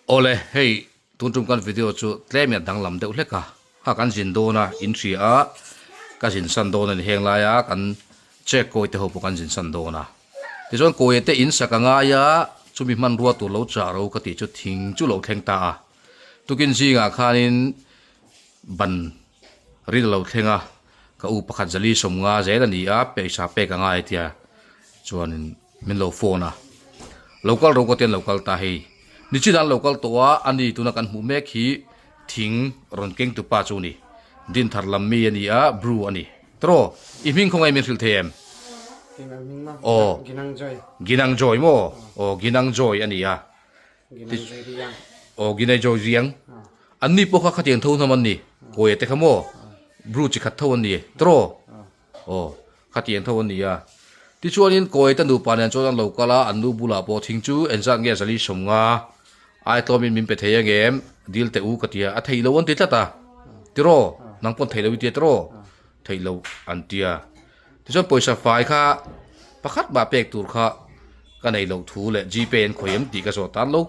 ole hei tuntum kan video chu tlem ya dang lam deuh hleka ha kan jin do na in thri a ka jin san do na ni heng la ya kan check ko te ho pu kan jin san do na ti chon ko te in sakanga ya chumi man ruwa tu lo cha ro ka ti chu thing chu lo thleng ta a tukin ji nga khanin ban ril lo thlenga ka u pakhat zali som nga zela ni a pe sa pe ka nga etia chuanin min lo phone a local ro ko ten local ta hei nichidan local towa ani tuna kan mu mek hi thing ron keng tu pa chu ni din thar lam mi ani a bru ani tro I ming khongai min thil them o ginang joy mo o ginang joy ani a o ginai joy riang anni po kha khateng tho na man ni ko ete khamo bru chi khat thon ni tro o khateng thon ni a ti chuanin ko ete nu panen chodan lokala anu bula po thingchu enjang nge zali somnga ai to min pe thei ngem dil te u katia a thei lo on ti tata tiro nang pon thei lo ti tro thei lo an tia ti chon poisa fai kha pakhat ba pek tur kha ka nei lo thu le gp en khoyem ti ka so tan lo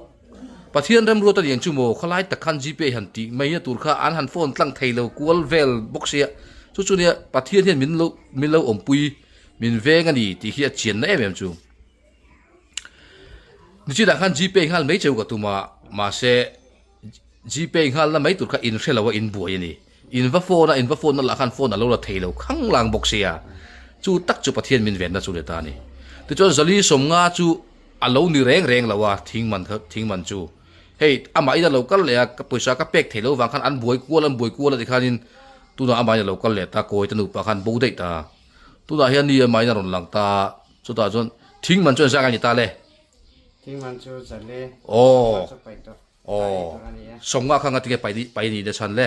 pathian ram ro ta yang chu mo khalai takhan gp han ti mai na tur kha an han phone tlang thei lo kual vel boxia chu chu ne pathian hian min lo om pui min veng ani ti hi a chian na em chu nichi da khan gp hal mai cheu ka tuma ma se gp hal na mai tur kha in hrelawa in buai ani in va phone na la khan phone a lo la theilo khang lang boxia chu tak chu pathian min ven na chu le ta ni ti chon zali som nga chu a lo ni reng lawa thing man chu hey ama ida local le ka poisa ka pek theilo wang khan an buai ko la dikhanin tu na ama ida local le ta koi tanu pa khan bo dei ta tu da hian ni mai na ron lang ta chu ta chon thing man chon sa ka ni ta le thing man chu zale o som nga khang ati ke pai ni de chan le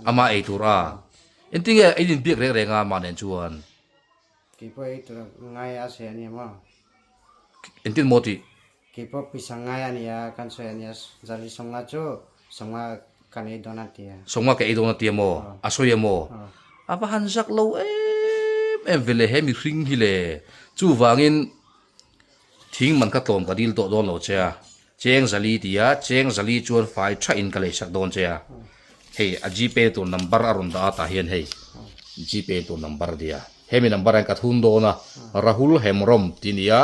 ama ei tur a entinge ai din biak renga ma nen chuan ki po ei tur ngai a se ni ma entin moti ki po pisangai ani ya kan se ani zali songa chu songa kan ei donatia songa ke ei donatia mo asoye mo apa hansak lo em vele hemi ring hi le chu wangin thing man ka tom ka dil to don lo cha cheng zali tia cheng zali chuan fai tha in ka le sak don cha hey a gp to number arun da ta hian hey gp to number dia hemi number an ka thun do na rahul hemrom tinia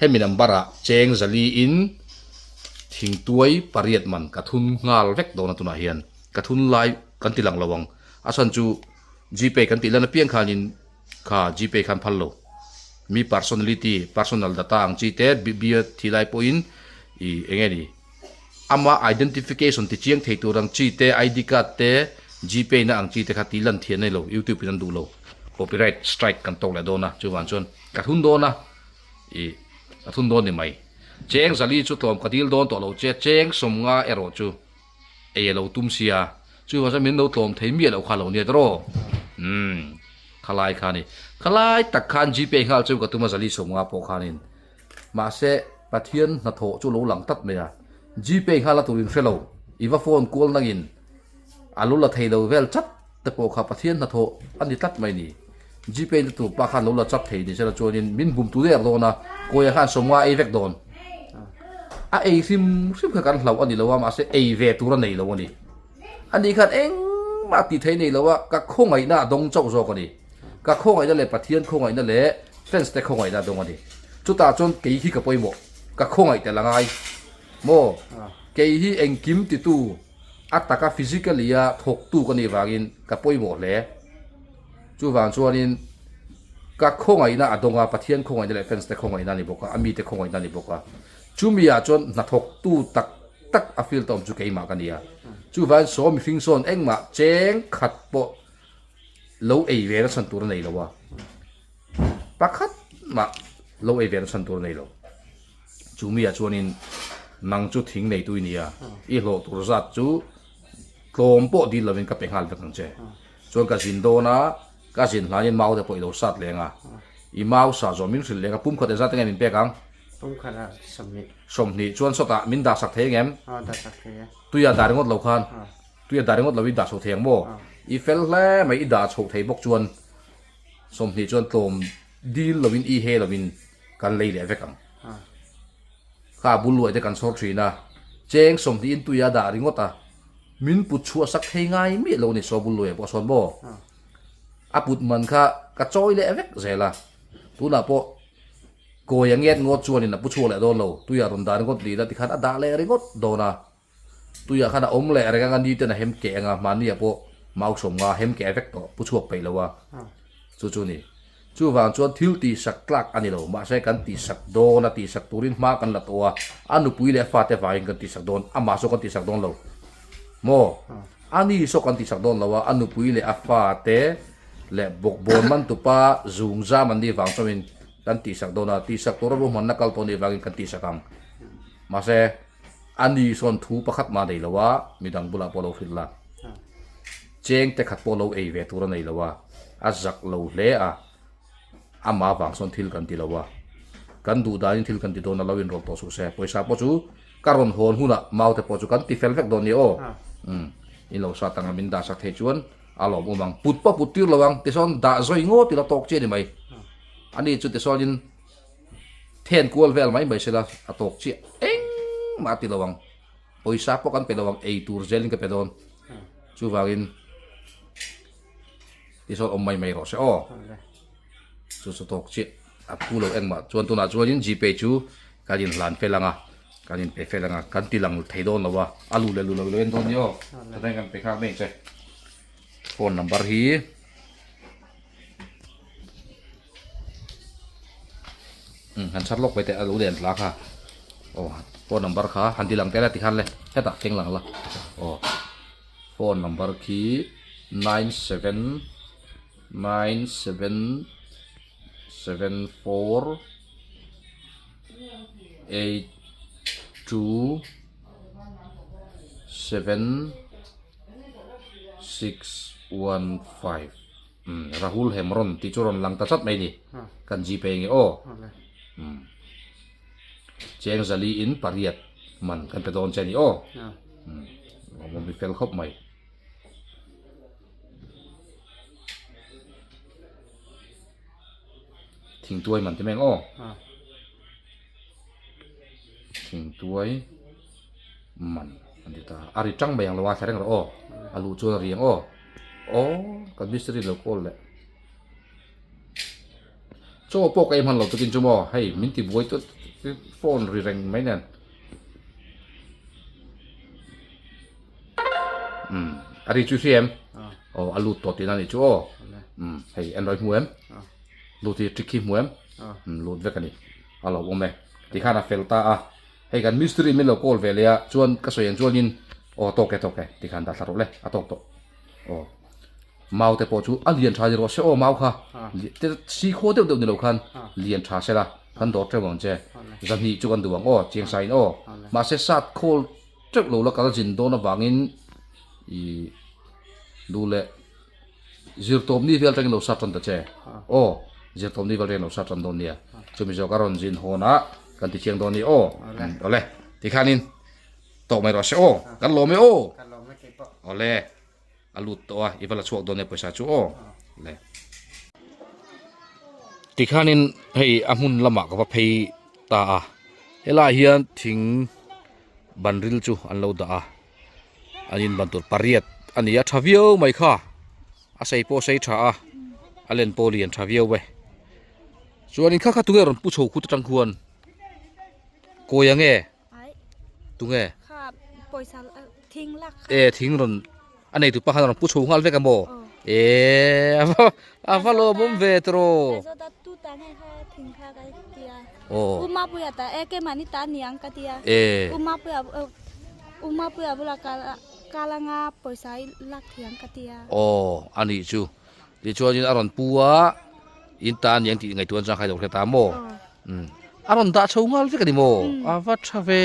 hemi number a cheng zali in thing tuai pariat man ka thun ngal vek do na tuna hian ka thun lai kan tilang lawang asan chu gp kan tilana piang khanin kha gp khan phallo mi personal data ang chi te bia thilai point I engeni ama identification ti chiang thei turang chi te id card te gp na ang chi te kha tilan thian nei lo youtube nan du lo copyright strike kan tok la do na chu wan chon ka thun do na ka thun do ni mai cheng zali chu tom ka dil don to lo che cheng som nga ero chu e lo tum sia chu wa min lo tom thei mi lo kha lo ne dro khalai khani khalai tak khan gp hal chu ka tuma zali som nga po khanin ma se pathian na tho chu lo lang tat me ya gp hala turin fellow iwa phone call nangin alula theilo vel chat te po kha pathian na tho ani tat mai ni gp na tu pa khan lo la chat thei ni sera chonin min bum tu der dona ko ya khan somwa e vek don a e sim kha kan hlau ani lawa ma se e ve tu ra nei lo ani ani khan eng ma ti thei nei lawa ka khongai na dong chau zo ko ni ka khongai na le pathian khongai na le friends te khongai na dong ani chu ta chon ke hi ka poimo ka khongai te langai mo ke hi engkim ti tu ataka physically ya thok tu ko ni wangin ka poimo le chu wang chuanin ka khongai na adonga pathian khongai na le fence te khongai na ni boka ami te khongai na ni boka chumia chon na thok tu tak a feel tom chu ke ma ka nia chu wan so mi fing son engma cheng khat po lo ei ve na san tur nei lo wa pakhat ma lo ei ve na san tur nei lo chumia chuanin nang chu thing nei tu nia I hlo tur zat chu tlom po di lovin ka penghal ve kang che chuan ka jin do na ka jin hlain mau te poi lo sat lenga I mau sa zo min hril lenga pum khot zat ngem in pe kang pum khara somni chuan sota min da sak the ngem da sak the tuya daringot lo khan tuya daringot lo wi da so theng mo I fel hle mai I da chho thei bok chuan somni chuan tlom dil lovin I he lovin kan lei le ve kang kha bulu ate kan sor thina cheng som ti in tuya da ringota min put chu sak thei ngai mi lo ni sobul lo po son bo aput man kha ka choi le vek zela tu na po ko yang yet ngot chuan in na pu chu le do lo tuya ron da ngot li da ti khan ada le ringot do na tuya khana om le re ga ni te na hem ke nga man ni po mau som nga hem ke vek to pu chuak pe lo wa chu chu ni chu wang chuan thil ti sak tlak ani lo ma se kan ti sak do na ti sak turin ma kan la to wa anu pui le fa te fa in kan ti sak don ama so kan ti sak don lo mo ani so kan ti sak don lo wa anu pui le afa te le bok bon man tu pa zung za man di wang chomin kan ti sak don na ti sak to ro man na kal to ni wang kan ti sakang ma se ani son thu pakhat ma dei lo wa midang bula polo fil la cheng te khat polo ei ve tur nei lo wa azak lo le a ama wang son thil kan ti lo wa kan du da in thil kan ti do na lawin rol to su se poisa po chu karon hon huna mau te po chu kan ti fel vek don ni o in lo sa tang min da sak the chuan alo mo mang put pa put tir lawang ti son da zoi ngo ti la tok che ni mai ani chu te son in ten kual vel mai bai sela atok che eng ma ti lawang poisa po kan pe lawang ei tur zelin ka pe don chu wangin ti son om mai mai ro se o chu chu tok che apu lo eng ma chuan tu na chuan in gpay chu kalin lan felanga kalin pe felanga kan ti lang thei don lawa alu le lu lo len don yo ta kan pe kha me che phone number hi han chat lok pe te alu den la kha phone number kha han ti lang te la ti khan le heta keng lang la phone number ki 9794827615 Rahul Hemron ti churon lang ta chat mai ni kan gpay nge cheng zali in pariat man kan pe don chani mo mi fel khop mai thing tuai man te meng thing tuai man andita ari chang bayang lawa sareng ro alu chu riang kan mystery lo kol le cho po kai man lo to kin chumo hey min ti boi to phone ri reng mai nen ari chu cm alu to ti na ni chu hey android muem lu ti tricky muem lu ve kan ni alo bom me ti khana felta hey kan mystery min lo kol ve le chuan ka soyen chuan in to ke ti khan da tharo le atok to mau te po chu alien tha ro se mau kha te si kho de ni lo khan lien tha se la khan do tre wang che zan hi chu kan duang chiang sai ma se sat khol trek lo la kal jin do na wangin I du le zir tom ni vel tang lo sat tan ta che zir tom ni vel tang lo sat tan don nia chu mi zo karon jin hona kan ti chiang don ni ole ti khanin to mai ro se kan lo me ole alut to ivala chuak don ne paisa chu le ti khanin hei amun lama ka phei ta hela hian thing banril chu an lo da anin bantur pariat ania thavio mai kha asai po sei tha alen polian thavio we chuanin kha tunge ron pu chho khu tang khuan ko yange tunge kha poisa thing lak thing ron anei tu pa khan ron pu chho ngal ve ka mo ava lo bom ve tro so da tu ta nge kha thing kha ka tia uma puya ta ke mani ta niang ka tia uma puya bula kala nga poisa lak thiang ka tia ani chu ti chuan aron puwa in tan yang ti ngai tuan cha khai do ta mo aron da chho ngal ve ka ni mo ava thave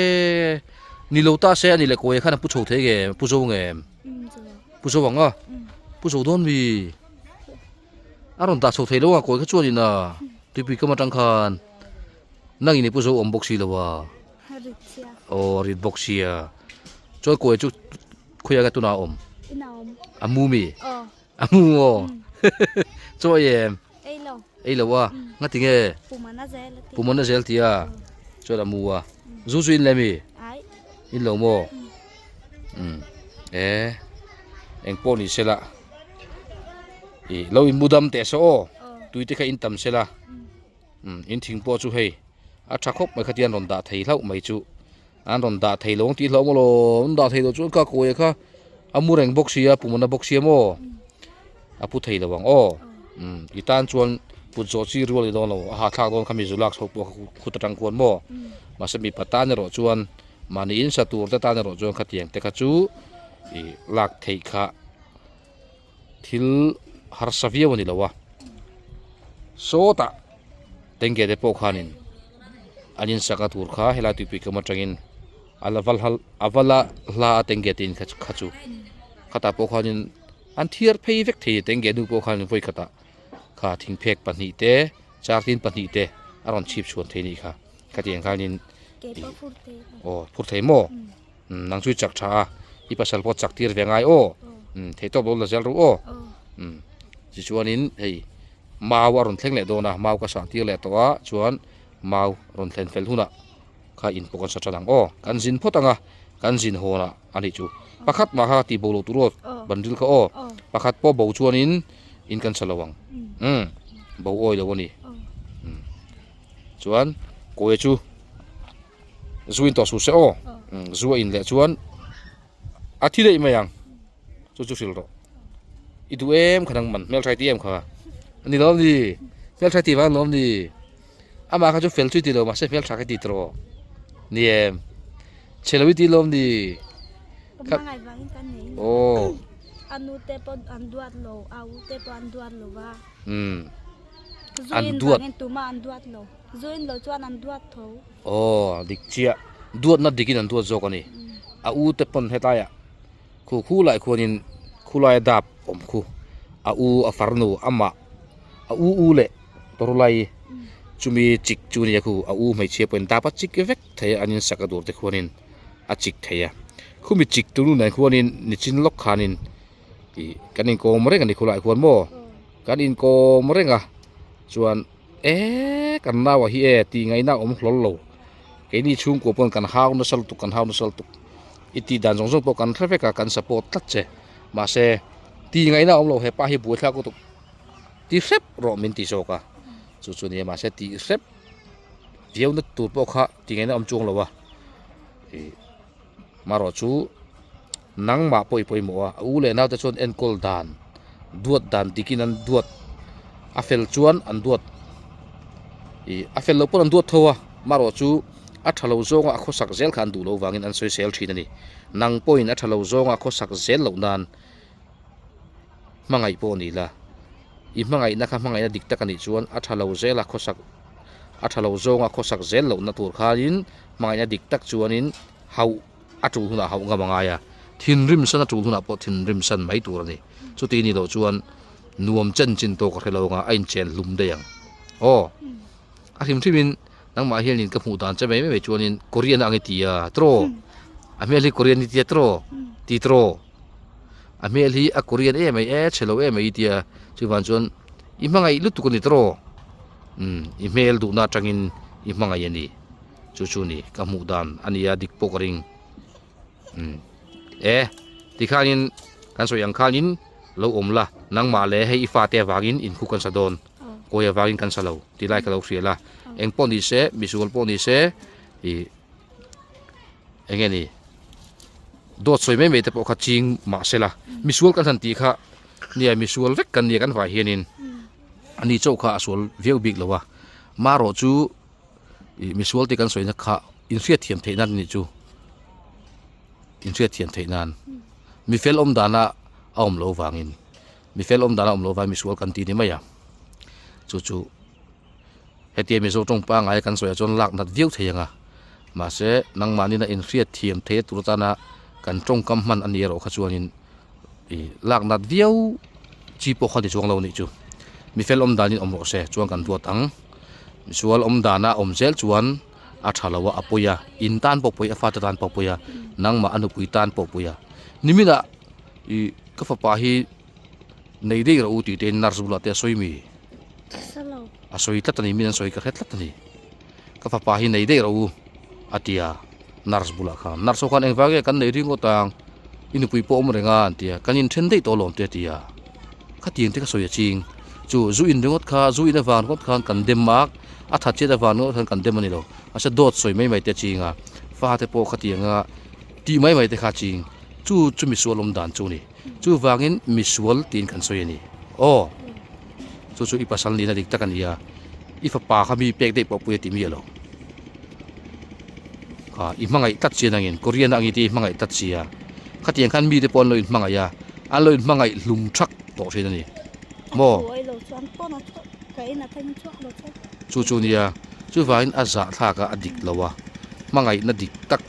ni lo ta se ani le ko e khana pu chho the ge pu zo nge pu zo wanga pu zo don wi aron da chho the lo ko ka chuan ina ti pi ka ma tang khan nang ini pu zo om boxi lo wa ritsia rit boxia cho ko e chu khoya ga tu na ina amu mi amu cho em ei lo wa ngati nge pumana zel tia cho la mu wa zu zu in le mi ai in lo mo eng po ni sela i lo in mudam te so tuite kha in tam sela in thing po chu hei a thakop mai khatian ron da thei hlau mai chu an ron da thei long ti hlau mo lo da thei lo chu ka ko kha amureng boxia pumana boxia mo apu thei lawang o itan chuan pu zo chi rual don lo ha thak don khami zulak so po khutang kon mo masami patan ro chuan mani in satur ta tan ro chuan khatiang te kha chu i lak thei kha thil har savia wani lawa so ta tenge de po khanin anin saka tur kha hela tu pi kama tangin alaval hal avala hla tenge tin khachu khata po khanin an thiar phei vek thei tenge du po khanin voi khata kha thing phek pani te char tin pani te aron chip chuan thei ni kha khatiang khanin ke pa furte o phur thei mo nang chui chak tha i pasal po chak tir vengai o thei to bol la zel ru o chi chuanin hei mau aron thleng le dona mau ka sang tir le towa chuan mau ron thlen fel huna kha in pokon sa chanang o kan jin photanga kan jin hona ani chu pakhat ma ha ti bolo turot bandil ka o pakhat po bo chuanin in kan salawang bo oi lo ni chuan koe chu zuin to su se o zuwa in le chuan athi dei mayang chu sil ro idu em khanang man mel thai ti em kha ani lom ni mel thai ti wa lom ni ama kha chu fel chu ti lo ma se mel thai ti tro ni em chelawi ti lom ni ma ngai bang kan nei o anu te pon anduat lo au te pon anduat lo wa anduat tu ma anduat lo zoin lo chuan anduat tho o dik chia duat na dikin anduat zo kani a u te pon hetaya khu lai khuanin khulai dap om khu a u a farnu ama a u le torulai chumi chik chuni khu a u mai che pen ta pa chik vek thei anin sakadur te khuanin a chik theya khumi chik tunu nai khuanin nichin lok khanin i kanin ko mare ngani khulai khuan mo kanin ko marenga chuan kan na wa hi ti ngai na om hlol lo ke ni chung ko pon kan haw na sal tu iti dan jong po kan thave ka kan support tlat che ma se ti ngai na om lo he pa hi bu thla ko tu ti sep ro min ti so ka chu ni ma se ti sep viau na tur po kha ti ngai na om chung lo wa ma ro chu nang ma poi mo u le na ta chon en kol dan duat dan tikin an duat afel chuan an duat afel lo pon an duat thowa ma ro chu a thalo zonga a khosak zel khan du lo wangin an soi sel thin ani nang point a thalo zonga a khosak zel lo nan mangai po ni la i mangai na kha mangai na dik tak ani chuan a thalo zel a khosak a thalo zonga khosak zel lo na tur khalin mangai na dik tak chuanin hau a tu huna hau nga mangaya thin rim san a tu huna po thin rim san mai tur ani chu ti ni lo chuan nuam chen chin to ka khelo nga ain chen lum de yang o a him thimin nang ma hian in ka hmu dan che mai mai chuanin korean angi tia tro a mel hi korean ni tia tro ti tro a mel hi a korean e mai chelo e mai tia chuwan chuan i mangai lu tu ko ni tro i mel du na tangin i mangai ani chu ni ka hmu dan ania dik pokaring ti khanin kan so yang khanin lo omla nang ma le hei fa te wangin in khu kan sa don ko ya wangin kan sa lo ti lai ka lo hriala eng poni se misual poni se i engeni dot soi me te po kha ching ma sela misual kan han ti kha nia misual vek kan ni kan wa hianin ani chau kha asol veu big lowa maro chu i misual ti kan soi na kha in riat thiam theinan ni chu in riat thiam theinan mi fel om dana om lo wangin mi fel om dana om lo wa misual kan ti ni maya chu heti mi zo tong pa ngai kan soya chon lak nat viu theyanga ma se nang mani na in riat thiam the turtana kan tong kam man ani ro kha chuanin i lak nat viu chi po khani chuang lo ni chu mi fel om danin om ro se chuang kan duat ang misual om dana om zel chuan a thalawa apoya in tan po poya fa tan po poya nang ma anu pui tan po poya nimina i ka fa pa hi nei dei ro ti te nar zula te soimi salo asoi tlatani min soi ka khetlatani ka fa pa hi nei dei ro atia nars bula khan narso khan engwage kan nei ring otang inu pui po mrenga tia kanin then dei to lom te tia khatieng te ka soya ching chu zu in ringot kha zu in awan got khan kan demak a that che da wan no khan kan dem ani lo asa dot soi mai te chinga fa te po khatianga ti mai te kha ching chu mi sualom dan chu ni chu wangin misual tin kan soi ani o chu ipasal ni na dik takania ifa pa kami pek de po pu ti mi lo i mangai tat chi nangin korean angi ti mangai tat chia khatiang khan mi te pon lo in mangaya a lo in mangai lum thak to thina ni mo chu nia chu vain aza tha ka adik lowa mangai na dik tak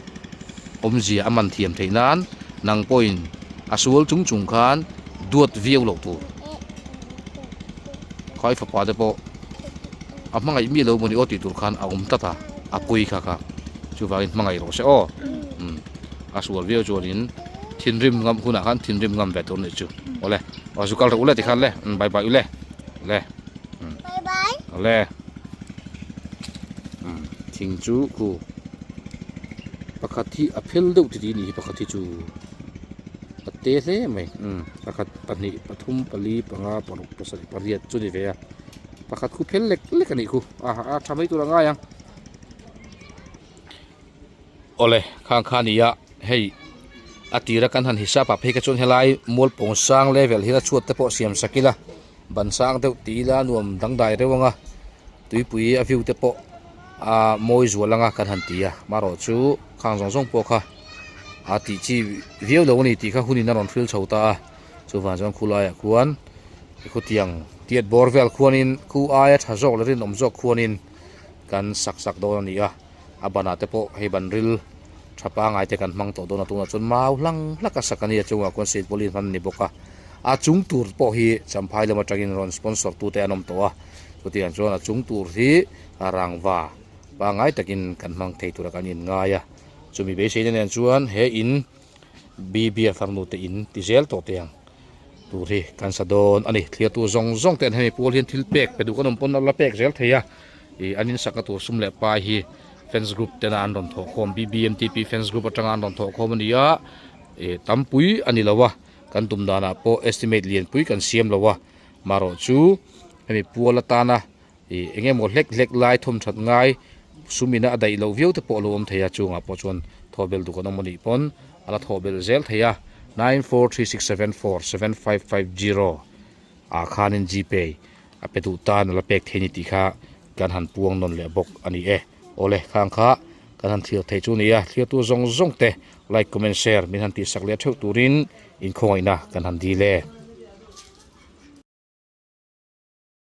omzia aman thiam theinan nang point asual chung khan duat viau lo tu khai fa pa de po a mangai mi lo moni oti tur khan a tata a pui kha ka chu vain mangai ro se o asual viau chorin thinrim ngam huna khan thinrim ngam ve tur ni chu ole wasukal ro ule ti khan le bye bye ule le bye bye ole thing chu ku pakhathi aphel deuh ti ni pakhathi chu ate hle mai pakhat pani pathum pali panga paruk pasari pariat chu ni ve a pakhat khu phel lek ani khu a thamai tu ranga yang ole khania hei atira kan han hisap a pheka chon helai mol pong sang level hira chuat te po siam sakila ban sang deuh ti la nuam dang dai rewanga tuipui a view te po moi zualanga kan han tia maro chu khang jong po kha ti chi view lo ni ti kha huni na ron fil chhota chu wa jong khulaya khuan khu tiang tiat borvel khuanin khu aya thajok lerin omjok khuanin kan sak do ni abana te po hei banril thapa ngai te kan mang to do na tu na chun mau hlang laka sakania chunga kon sit bolin han ni boka a chung tur po hi champhai lama tagin ron sponsor tu te anom to chu tian chuan a chung tur hi arangwa ba ngai takin kan mang thei tur kanin ngaya chumi be sei nen chuan he in bbf farnu te in tizel to teang turi kan sadon ani thlia tu zong ten hemi pol hin thil pek pedu kanom pon la pek zel theya anin sakatu sumle pa hi fans group tena an ron tho khom bbmtp fans group atanga an ron tho khom ania tampui ani lawa kan tum dana po estimate lian pui kan siam lawa maro chu hemi puala tana enge mo lek lai thom that ngai sumina adai lo viau te po lo om theya chunga po chon thobel du kono moni pon ala thobel zel theya 9436747550 a khanin gpay apedu tan la pek theni ti kha kan han puang non le bok ani ole khang kha kan han thil thei chu nia thlia tu zong te like comment share min han ti sak le theu turin in khoina kan han di le